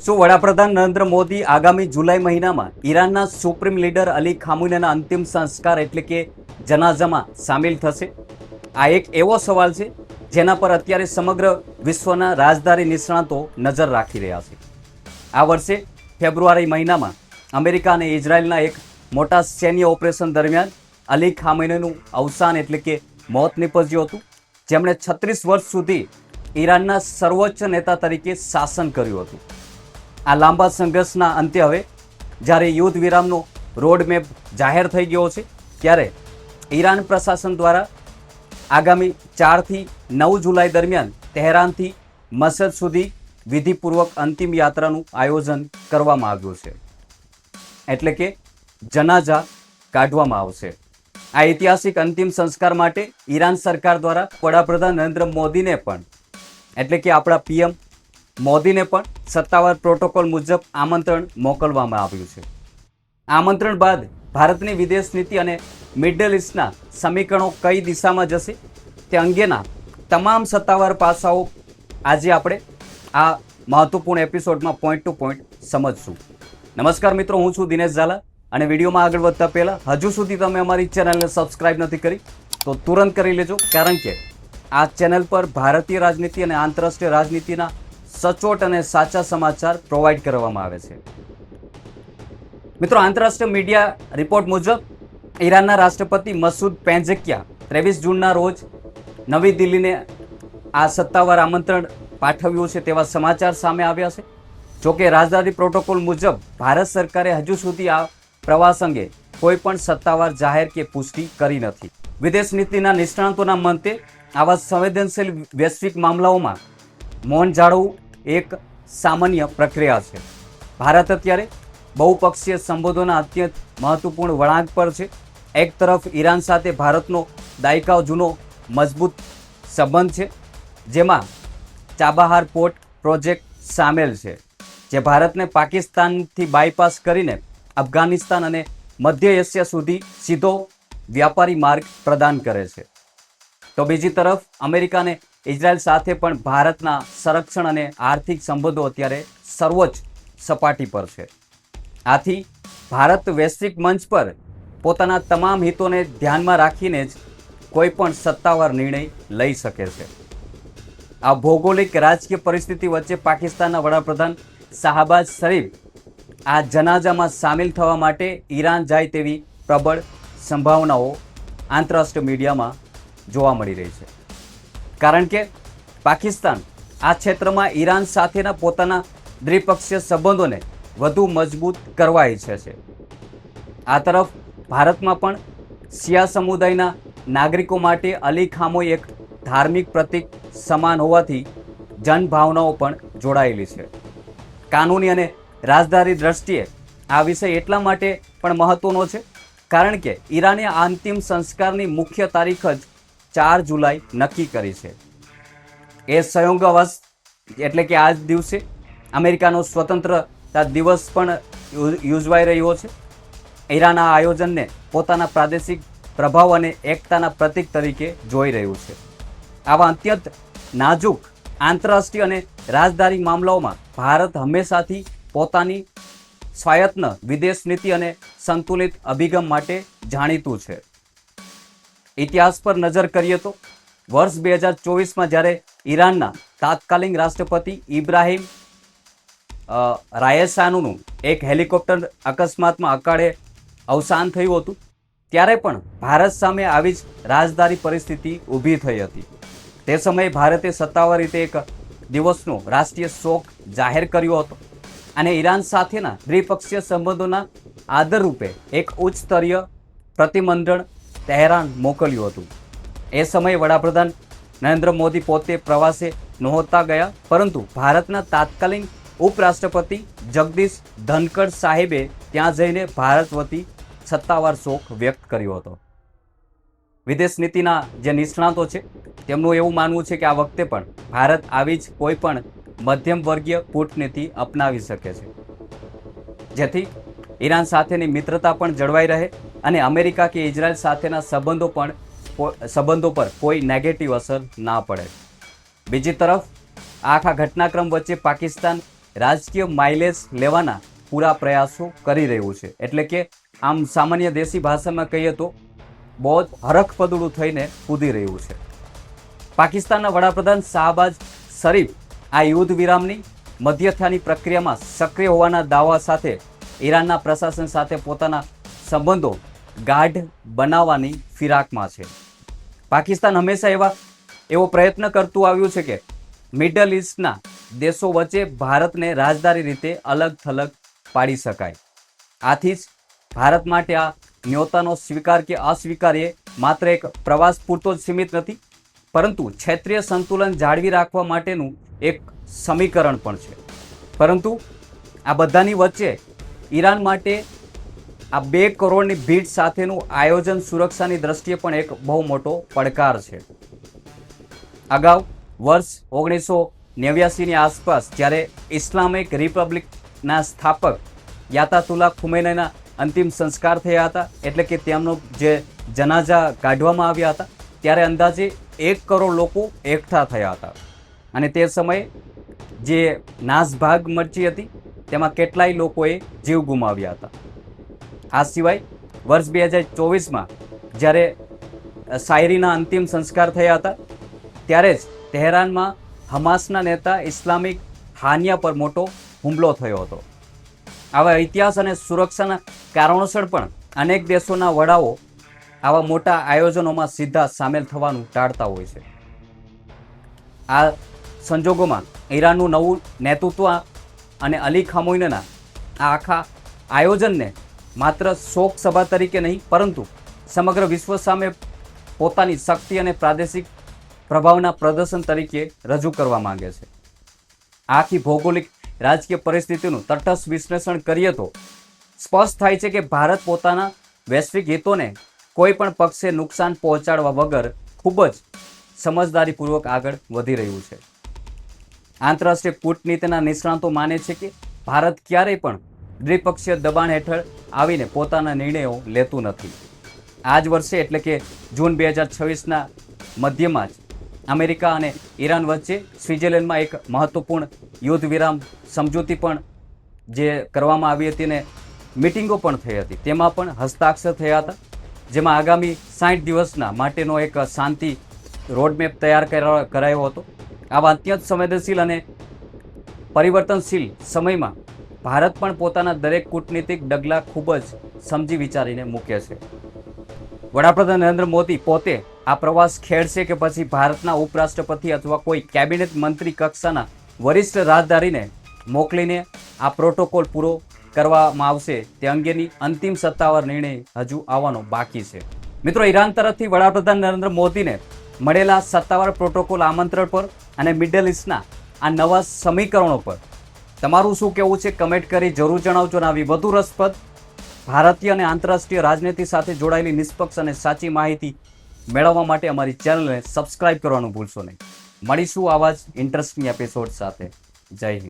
શું વડાપ્રધાન નરેન્દ્ર મોદી આગામી જુલાઈ મહિનામાં ઈરાનના સુપ્રીમ લીડર અલી ખામનેઈના અંતિમ સંસ્કાર એટલે કે જનાઝામાં સામેલ થશે? આ એક એવો સવાલ છે જેના પર અત્યારે સમગ્ર વિશ્વના રાજદારી નિષ્ણાતો નજર રાખી રહ્યા છે. આ વર્ષે ફેબ્રુઆરી મહિનામાં અમેરિકા અને ઇઝરાયલના એક મોટા સૈન્ય ઓપરેશન દરમિયાન અલી ખામનેઈનું અવસાન એટલે કે મોત નીપજ્યું હતું, જેમણે 36 વર્ષ સુધી ઈરાનના સર્વોચ્ચ નેતા તરીકે શાસન કર્યું હતું. આ લાંબા સંઘર્ષના અંતે હવે જ્યારે યુદ્ધ વિરામનો રોડમેપ જાહેર થઈ ગયો છે, ત્યારે ઈરાન પ્રશાસન દ્વારા આગામી 4 થી 9 જુલાઈ દરમિયાન તહેરાનથી મસદ સુધી વિધિપૂર્વક અંતિમ યાત્રાનું આયોજન કરવામાં આવ્યું છે, એટલે કે જનાઝા કાઢવામાં આવશે. આ ઐતિહાસિક અંતિમ સંસ્કાર માટે ઈરાન સરકાર દ્વારા વડાપ્રધાન નરેન્દ્ર મોદીને પણ એટલે કે આપણા પીએમ મોદીને પણ સત્તાવાર પ્રોટોકોલ મુજબ આમંત્રણ મોકલવામાં આવ્યું છે. આમંત્રણ બાદ ભારતની વિદેશ નીતિ અને મિડલ ઇસ્ટના સમીકરણો કઈ દિશામાં જશે તે અંગેના તમામ સત્તાવાર પાસાઓ આજે આપણે આ મહત્વપૂર્ણ એપિસોડમાં પોઈન્ટ ટુ પોઈન્ટ સમજશું. નમસ્કાર મિત્રો, હું છું દિનેશ ઝાલા અને વિડીયોમાં આગળ વધતા પહેલાં હજુ સુધી તમે અમારી ચેનલને સબસ્ક્રાઇબ નથી કરી તો તુરંત કરી લેજો, કારણ કે આ ચેનલ પર ભારતીય રાજનીતિ અને આંતરરાષ્ટ્રીય રાજનીતિના સચોટ અને સાચા સમાચાર પ્રોવાઈડ કરવામાં આવે છે. મિત્રો, આંતરરાષ્ટ્રીય મીડિયા રિપોર્ટ મુજબ ઈરાનના રાષ્ટ્રપતિ મસૂદ પેઝેશકિયા 23 જૂનના રોજ નવી દિલ્હીને આ સત્તાવાર આમંત્રણ પાઠવ્યું છે તેવા સમાચાર સામે આવ્યા છે. જોકે રાજદારી પ્રોટોકોલ મુજબ ભારત સરકારે હજુ સુધી આ પ્રવાસ અંગે કોઈ પણ સત્તાવાર જાહેર કે પુષ્ટિ કરી નથી. વિદેશ નીતિના નિષ્ણાતોના મતે આવા સંવેદનશીલ વૈશ્વિક મામલાઓમાં મૌન જાળવવું એક સામાન્ય પ્રક્રિયા છે. ભારત અત્યારે બહુપક્ષીય સંબંધોના અત્યંત મહત્વપૂર્ણ વળાંક પર છે. એક તરફ ઈરાન સાથે ભારતનો દાયકાઓ જૂનો મજબૂત સંબંધ છે, જેમાં ચાબહાર પોર્ટ પ્રોજેક્ટ સામેલ છે, જે ભારતને પાકિસ્તાનથી બાયપાસ કરીને અફઘાનિસ્તાન અને મધ્ય એશિયા સુધી સીધો વ્યાપારી માર્ગ પ્રદાન કરે છે. તો બીજી તરફ અમેરિકા અને ઇઝરાયલ સાથે પણ ભારતના સંરક્ષણ અને આર્થિક સંબંધો અત્યારે સર્વોચ્ચ સપાટી પર છે. આથી ભારત વૈશ્વિક મંચ પર પોતાના તમામ હિતોને ધ્યાનમાં રાખીને જ કોઈ પણ સત્તાવાર નિર્ણય લઈ શકે છે. આ ભૌગોલિક રાજકીય પરિસ્થિતિ વચ્ચે પાકિસ્તાનના વડાપ્રધાન શાહબાઝ શરીફ આ જનાઝામાં સામેલ થવા માટે ઈરાન જાય તેવી પ્રબળ સંભાવનાઓ આંતરરાષ્ટ્રીય મીડિયામાં જોવા મળી રહી છે, કારણ કે પાકિસ્તાન આ ક્ષેત્રમાં ઈરાન સાથેના પોતાના દ્વિપક્ષીય સંબંધોને વધુ મજબૂત કરવા ઈચ્છે છે. આ તરફ ભારતમાં પણ શિયા સમુદાયના નાગરિકો માટે અલી ખામોઈ એક ધાર્મિક પ્રતીક સમાન હોવાથી જનભાવનાઓ પણ જોડાયેલી છે. કાનૂની અને રાજદારી દ્રષ્ટિએ આ વિષય એટલા માટે પણ મહત્વનો છે, કારણ કે ઈરાને આ અંતિમ સંસ્કારની મુખ્ય તારીખ જ 4 જુલાઈ નક્કી કરી છે. એ સંયોગવશ એટલે કે આ જ દિવસે અમેરિકાનો સ્વતંત્રતા દિવસ પણ યોજવાઈ રહ્યો છે. ઈરાન આ આયોજનને પોતાના પ્રાદેશિક પ્રભાવ અને એકતાના પ્રતીક તરીકે જોઈ રહ્યું છે. આવા અત્યંત નાજુક આંતરરાષ્ટ્રીય અને રાજદારી મામલાઓમાં ભારત હંમેશાથી પોતાની સ્વાયત્ત વિદેશ નીતિ અને સંતુલિત અભિગમ માટે જાણીતું છે. ઇતિહાસ પર નજર કરીએ તો વર્ષ 2024માં જ્યારે ઈરાનના તાત્કાલિક રાષ્ટ્રપતિ ઇબ્રાહિમ રાયસાનુનું એક હેલિકોપ્ટર અકસ્માતમાં અકાળે અવસાન થયું હતું, ત્યારે પણ ભારત સામે આવી જ રાજદારી પરિસ્થિતિ ઊભી થઈ હતી. તે સમયે ભારતે સત્તાવાર રીતે એક દિવસનો રાષ્ટ્રીય શોક જાહેર કર્યો હતો અને ઈરાન સાથેના દ્વિપક્ષીય સંબંધોના આદરરૂપે એક ઉચ્ચ સ્તરીય પ્રતિમંત્રણ તહેરાન મોકલ્યું હતું. એ સમયે વડાપ્રધાન નરેન્દ્ર મોદી પોતે પ્રવાસે નહોતા ગયા, પરંતુ ભારતના તાત્કાલિક ઉપરાષ્ટ્રપતિ જગદીશ ધનકડ સાહેબે ત્યાં જઈને ભારત વતી સત્તાવાર શોક વ્યક્ત કર્યો હતો. વિદેશ નીતિના જે નિષ્ણાતો છે તેમનું એવું માનવું છે કે આ વખતે પણ ભારત આવી જ કોઈ પણ મધ્યમ વર્ગીય કૂટનીતિ અપનાવી શકે છે, જેથી ઈરાન સાથેની મિત્રતા પણ જળવાઈ રહે અને અમેરિકા કે ઇઝરાયલ સાથેના સંબંધો પર કોઈ નેગેટિવ અસર ના પડે. બીજી તરફ આખા ઘટનાક્રમ વચ્ચે પાકિસ્તાન રાજકીય માઇલેજ લેવાના પૂરા પ્રયાસો કરી રહ્યું છે. એટલે કે આમ સામાન્ય દેશી ભાષામાં કહીએ તો બહુ જ હરખપદુડું થઈને કૂદી રહ્યું છે. પાકિસ્તાનના વડાપ્રધાન શાહબાઝ શરીફ આ યુદ્ધ વિરામની મધ્યસ્થાની પ્રક્રિયામાં સક્રિય હોવાના દાવા સાથે ઈરાનના પ્રશાસન સાથે પોતાના સંબંધો ગાઢ બનાવવાની ફિરાકમાં છે. પાકિસ્તાન હંમેશા એવો પ્રયત્ન કરતું આવ્યું છે કે મિડલ ઇસ્ટના દેશો વચ્ચે ભારતને રાજદારી રીતે અલગ થલગ પાડી શકાય. આથી જ ભારત માટે આ ન્યોતાનો સ્વીકાર કે અસ્વીકાર એ માત્ર એક પ્રવાસ પૂરતો જ સીમિત નથી, પરંતુ ક્ષેત્રીય સંતુલન જાળવી રાખવા માટેનું એક સમીકરણ પણ છે. પરંતુ આ બધાની વચ્ચે ઈરાન માટે આ 2 કરોડની ભીડ સાથેનું આયોજન સુરક્ષાની દ્રષ્ટિએ પણ એક બહુ મોટો પડકાર છે. અગાઉ વર્ષ 1989ની આસપાસ જ્યારે ઇસ્લામિક રિપબ્લિકના સ્થાપક યાતાતુલ્લા ખુમૈનીના અંતિમ સંસ્કાર થયા હતા, એટલે કે તેમનો જે જનાઝા કાઢવામાં આવ્યા હતા, ત્યારે અંદાજે 1 કરોડ લોકો એકઠા થયા હતા. અને તે સમયે જે નાસભાગ મચી હતી તેમાં કેટલાય લોકોએ જીવ ગુમાવ્યા હતા. આ સિવાય વર્ષ 2024માં જ્યારે શાયરીના અંતિમ સંસ્કાર થયા હતા, ત્યારે જ તહેરાનમાં હમાસના નેતા ઇસ્લામિક હાનિયા પર મોટો હુમલો થયો હતો. આવા ઇતિહાસ અને સુરક્ષાના કારણોસર પણ અનેક દેશોના વડાઓ આવા મોટા આયોજનોમાં સીધા સામેલ થવાનું ટાળતા હોય છે. આ સંજોગોમાં ઈરાનનું નવું નેતૃત્વ અને અલી ખામોનીના આ આખા આયોજનને માત્ર શોક સભા તરીકે નહીં, પરંતુ સમગ્ર વિશ્વ સામે પોતાની શક્તિ અને પ્રાદેશિક પ્રભાવના પ્રદર્શન તરીકે રજૂ કરવા માંગે છે. આખી ભૌગોલિક રાજકીય પરિસ્થિતિનું તટસ્થ વિશ્લેષણ કરીએ તો સ્પષ્ટ થાય છે કે ભારત પોતાના વૈશ્વિક હિતોને કોઈ પણ પક્ષે નુકસાન પહોંચાડવા વગર ખૂબ જ સમજદારીપૂર્વક આગળ વધી રહ્યું છે. આંતરરાષ્ટ્રીય કૂટનીતિના નિષ્ણાતો માને છે કે ભારત ક્યારેય પણ દ્વિપક્ષીય દબાણ હેઠળ આવીને પોતાના નિર્ણયો લેતું નથી. આ જ વર્ષે એટલે કે જૂન 2026ના મધ્યમાં જ અમેરિકા અને ઈરાન વચ્ચે સ્વિટ્ઝરલેન્ડમાં એક મહત્વપૂર્ણ યુદ્ધ વિરામ સમજૂતી પણ જે કરવામાં આવી હતી અને મિટિંગો પણ થઈ હતી, તેમાં પણ હસ્તાક્ષર થયા હતા, જેમાં આગામી 60 દિવસના માટેનો એક શાંતિ રોડમેપ તૈયાર કરાયો હતો. આવા અત્યંત સંવેદનશીલ અને પરિવર્તનશીલ સમયમાં ભારત પણ પોતાના દરેક કૂટનીતિક ડગલા ખૂબ જ સમજી વિચારીને મૂકે છે. વડાપ્રધાન નરેન્દ્ર મોદી પોતે આ પ્રવાસ ખેડશે કે પછી ભારતના ઉપરાષ્ટ્રપતિ અથવા કોઈ કેબિનેટ મંત્રી કક્ષાના વરિષ્ઠ રાજદારીને મોકલીને આ પ્રોટોકોલ પૂરો કરવામાં આવશે, તે અંગેની અંતિમ સત્તાવાર નિર્ણય હજુ આવવાનો બાકી છે. મિત્રો, ઈરાન તરફથી વડાપ્રધાન નરેન્દ્ર મોદીને મળેલા સત્તાવાર પ્રોટોકોલ આમંત્રણ પર અને મિડલ ઇસ્ટના આ નવા સમીકરણો પર તમારું શું કહેવું છે કમેન્ટ કરી જરૂર જણાવજો. અને આવી વધુ રસપ્રદ ભારતીય અને આંતરરાષ્ટ્રીય રાજનીતિ સાથે જોડાયેલી નિષ્પક્ષ અને સાચી માહિતી મેળવવા માટે અમારી ચેનલને સબસ્ક્રાઇબ કરવાનું ભૂલશો નહીં. મળીશું આવા જ ઇન્ટરેસ્ટિંગ એપિસોડ સાથે. જય હિન્દ.